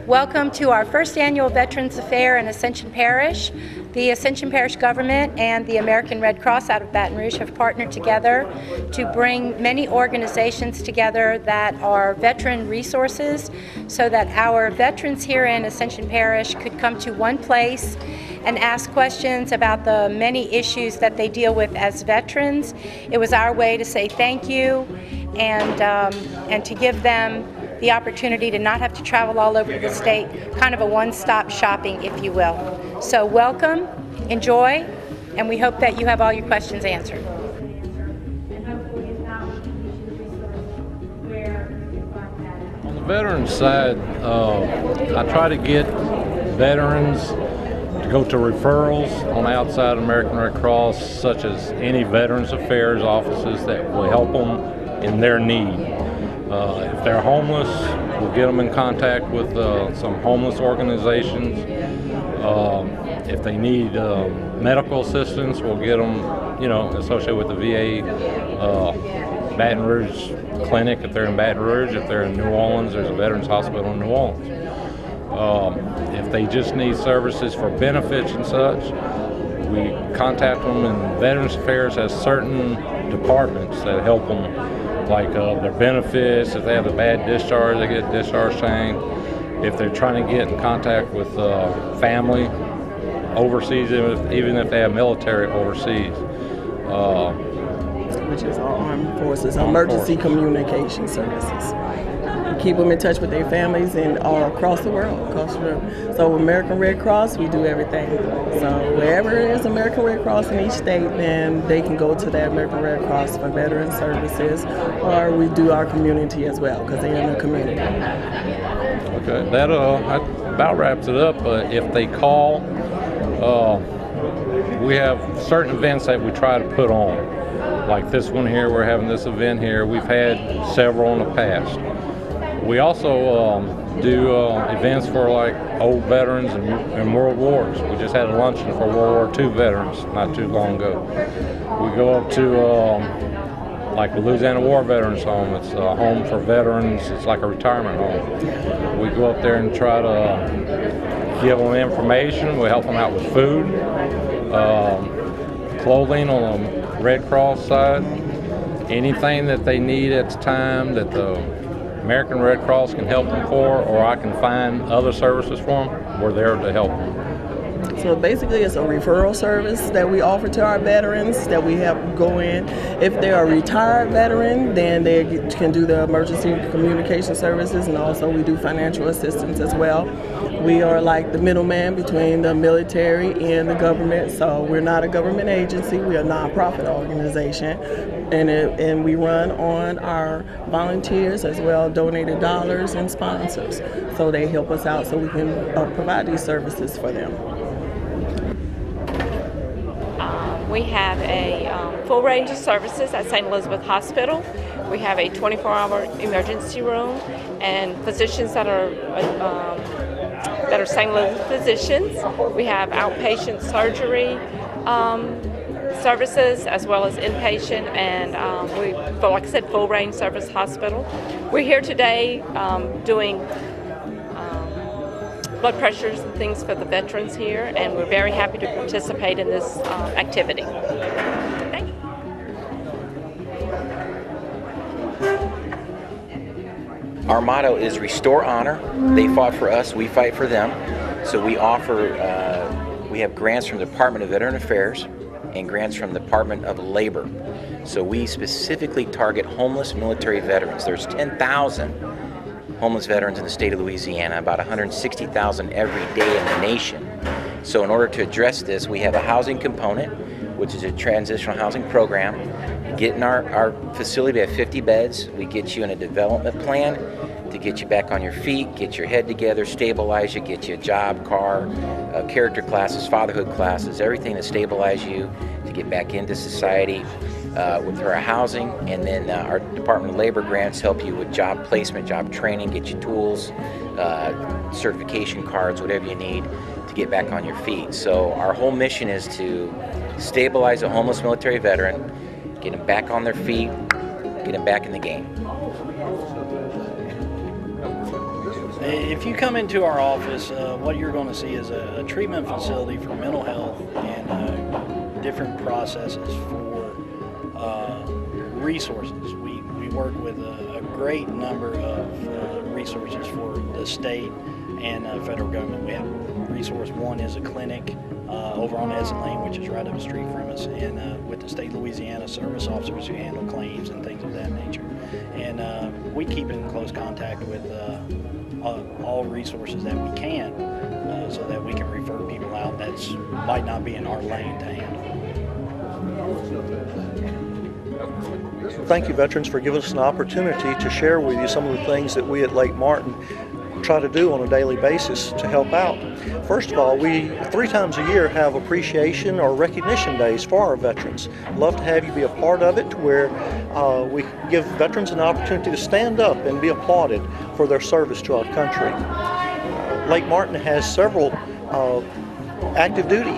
Welcome to our first annual Veterans Affair in Ascension Parish. The Ascension Parish government and the American Red Cross out of Baton Rouge have partnered together to bring many organizations together that are veteran resources so that our veterans here in Ascension Parish could come to one place and ask questions about the many issues that they deal with as veterans. It was our way to say thank you and to give them the opportunity to not have to travel all over the state, kind of a one-stop shopping, if you will. So welcome, enjoy, and we hope that you have all your questions answered. On the veterans side, I try to get veterans to go to referrals on the outside of American Red Cross, such as any Veterans Affairs offices that will help them in their need. If they're homeless, we'll get them in contact with some homeless organizations. If they need medical assistance, we'll get them, associated with the VA Baton Rouge clinic if they're in Baton Rouge. If they're in New Orleans, there's a Veterans Hospital in New Orleans. If they just need services for benefits and such, we contact them, and Veterans Affairs has certain departments that help them, like their benefits. If they have a bad discharge, they get discharge changed. If they're trying to get in contact with family overseas, even if they have military overseas. Which is our armed forces, emergency communication services. Keep them in touch with their families and all across the world. So American Red Cross, we do everything. So wherever there is American Red Cross in each state, then they can go to that American Red Cross for veteran services, or we do our community as well, because they're in the community. Okay, that about wraps it up. If they call, we have certain events that we try to put on. Like this one here, we're having this event here. We've had several in the past. We also do events for like old veterans and world wars. We just had a luncheon for World War II veterans not too long ago. We go up to like the Louisiana War Veterans Home. It's a home for veterans. It's like a retirement home. We go up there and try to give them information. We help them out with food, clothing on the Red Cross side, anything that they need at the time that the American Red Cross can help them for, or I can find other services for them, we're there to help them. So basically it's a referral service that we offer to our veterans that we have go in. If they're a retired veteran, then they can do the emergency communication services, and also we do financial assistance as well. We are like the middleman between the military and the government, so we're not a government agency, we're a nonprofit organization, and we run on our volunteers as well, donated dollars and sponsors. So they help us out so we can provide these services for them. We have a full range of services at St. Elizabeth Hospital. We have a 24-hour emergency room and physicians that are St. Elizabeth physicians. We have outpatient surgery services as well as inpatient, and like I said, full range service hospital. We're here today doing blood pressures and things for the veterans here, and we're very happy to participate in this activity. Thank you. Our motto is restore honor. They fought for us, we fight for them. So we offer, we have grants from the Department of Veteran Affairs and grants from the Department of Labor. So we specifically target homeless military veterans. There's 10,000 homeless veterans in the state of Louisiana, about 160,000 every day in the nation. So in order to address this, we have a housing component, which is a transitional housing program. You get in our facility, we have 50 beds. We get you in a development plan to get you back on your feet, get your head together, stabilize you, get you a job, car, character classes, fatherhood classes, everything to stabilize you to get back into society. with our housing, and then our Department of Labor grants help you with job placement, job training, get you tools, certification cards, whatever you need to get back on your feet. So our whole mission is to stabilize a homeless military veteran, get them back on their feet, get them back in the game. If you come into our office, what you're going to see is a treatment facility for mental health and different processes for resources. We work with a great number of resources for the state and federal government. We have resource one is a clinic over on Essen Lane, which is right up the street from us, and with the state of Louisiana service officers who handle claims and things of that nature. And we keep in close contact with all resources that we can so that we can refer people out that might not be in our lane to handle. Thank you, veterans, for giving us an opportunity to share with you some of the things that we at Lake Martin try to do on a daily basis to help out. First of all, we 3 times a year have appreciation or recognition days for our veterans. Love to have you be a part of it, where we give veterans an opportunity to stand up and be applauded for their service to our country. Lake Martin has several active duty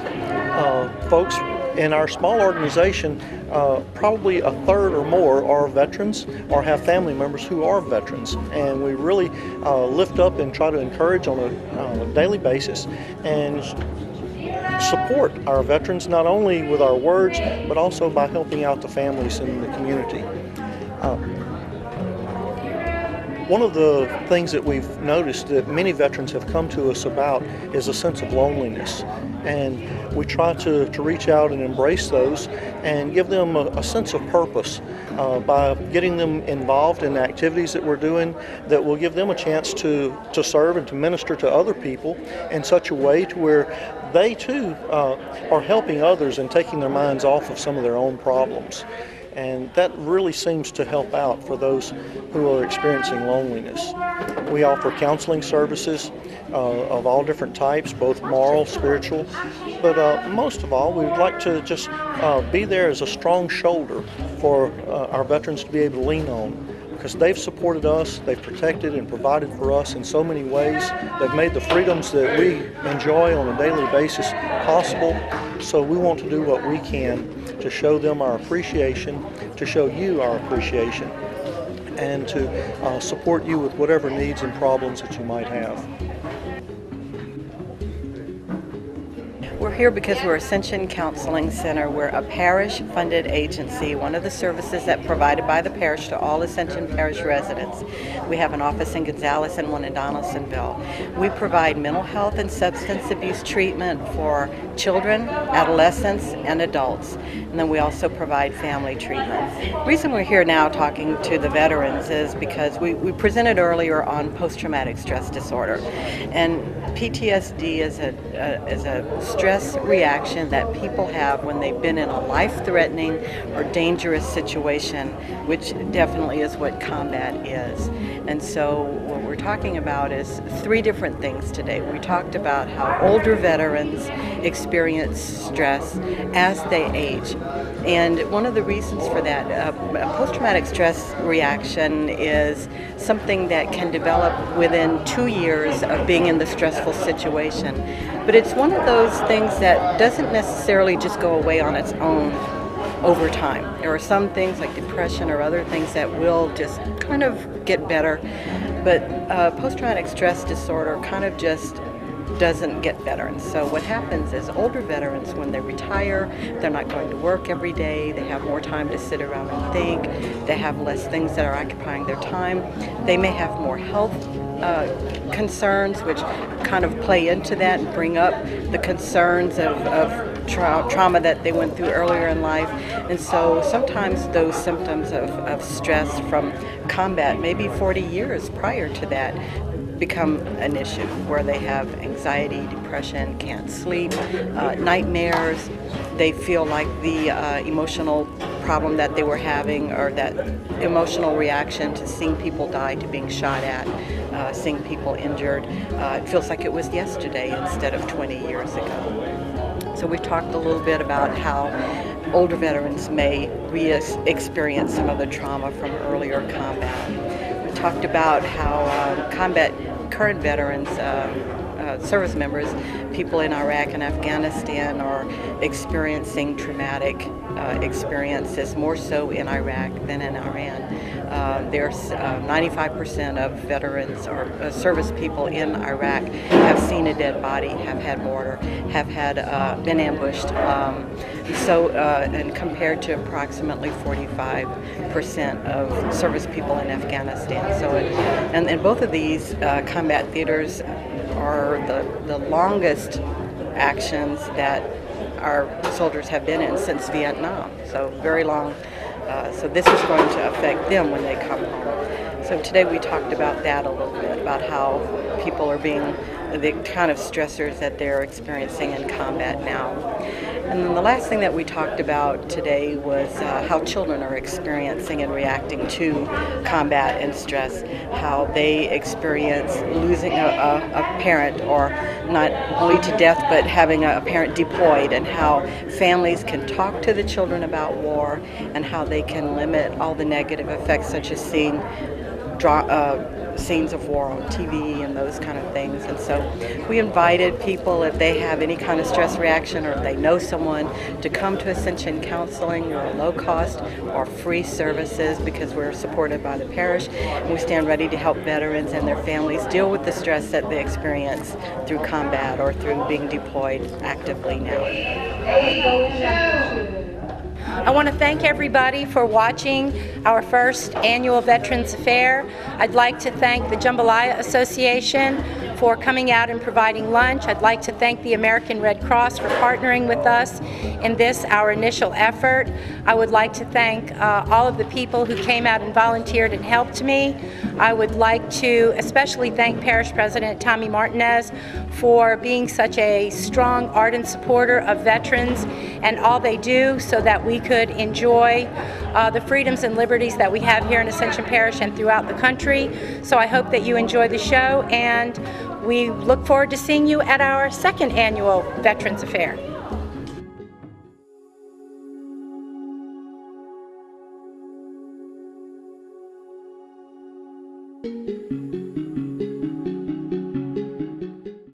folks. In our small organization, probably a third or more are veterans or have family members who are veterans, and we really lift up and try to encourage on a daily basis and support our veterans, not only with our words but also by helping out the families in the community. One of the things that we've noticed that many veterans have come to us about is a sense of loneliness, and we try to reach out and embrace those and give them a sense of purpose by getting them involved in the activities that we're doing that will give them a chance to serve and to minister to other people in such a way to where they too are helping others and taking their minds off of some of their own problems. And that really seems to help out for those who are experiencing loneliness. We offer counseling services of all different types, both moral, spiritual, but most of all, we would like to just be there as a strong shoulder for our veterans to be able to lean on, because they've supported us, they've protected and provided for us in so many ways. They've made the freedoms that we enjoy on a daily basis possible. So we want to do what we can to show them our appreciation, to show you our appreciation, and to support you with whatever needs and problems that you might have. We're here because we're Ascension Counseling Center. We're a parish-funded agency, one of the services that provided by the parish to all Ascension Parish residents. We have an office in Gonzales and one in Donaldsonville. We provide mental health and substance abuse treatment for children, adolescents, and adults. And then we also provide family treatment. The reason we're here now talking to the veterans is because we presented earlier on post-traumatic stress disorder. And PTSD is a stress reaction that people have when they've been in a life-threatening or dangerous situation, which definitely is what combat is. And so what we're talking about is 3 different things today. We talked about how older veterans experience stress as they age. And one of the reasons for that, a post-traumatic stress reaction is something that can develop within 2 years of being in the stressful situation. But it's one of those things that doesn't necessarily just go away on its own over time. There are some things like depression or other things that will just kind of get better, but post-traumatic stress disorder kind of just doesn't get better. And so what happens is older veterans, when they retire, they're not going to work every day, they have more time to sit around and think, they have less things that are occupying their time, they may have more health concerns, which kind of play into that and bring up the concerns of trauma that they went through earlier in life. And so sometimes those symptoms of stress from combat, maybe 40 years prior to that, become an issue where they have anxiety, depression, can't sleep, nightmares. They feel like the emotional problem that they were having, or that emotional reaction to seeing people die, to being shot at, seeing people injured, it feels like it was yesterday instead of 20 years ago. So we talked a little bit about how older veterans may re-experience some of the trauma from earlier combat. We talked about how current veterans, service members, people in Iraq and Afghanistan are experiencing traumatic experiences, more so in Iraq than in Iran. There's 95% of veterans or service people in Iraq have seen a dead body, have had mortar, have had been ambushed. And compared to approximately 45% of service people in Afghanistan. And both of these combat theaters are the longest actions that our soldiers have been in since Vietnam. So very long. So this is going to affect them when they come home. So today we talked about that a little bit, about how people are being, the kind of stressors that they're experiencing in combat now. And then the last thing that we talked about today was how children are experiencing and reacting to combat and stress, how they experience losing a parent, or not only to death, but having a parent deployed, and how families can talk to the children about war and how they can limit all the negative effects, such as seeing scenes of war on TV and those kind of things. And so we invited people, if they have any kind of stress reaction or if they know someone, to come to Ascension Counseling. We're low cost or free services because we're supported by the parish, and we stand ready to help veterans and their families deal with the stress that they experience through combat or through being deployed actively now. I want to thank everybody for watching our first annual Veterans Affair. I'd like to thank the Jambalaya Association for coming out and providing lunch. I'd like to thank the American Red Cross for partnering with us in this, our initial effort. I would like to thank all of the people who came out and volunteered and helped me. I would like to especially thank Parish President Tommy Martinez for being such a strong, ardent supporter of veterans and all they do so that we could enjoy the freedoms and liberties that we have here in Ascension Parish and throughout the country. So I hope that you enjoy the show, and we look forward to seeing you at our second annual Veterans Affair.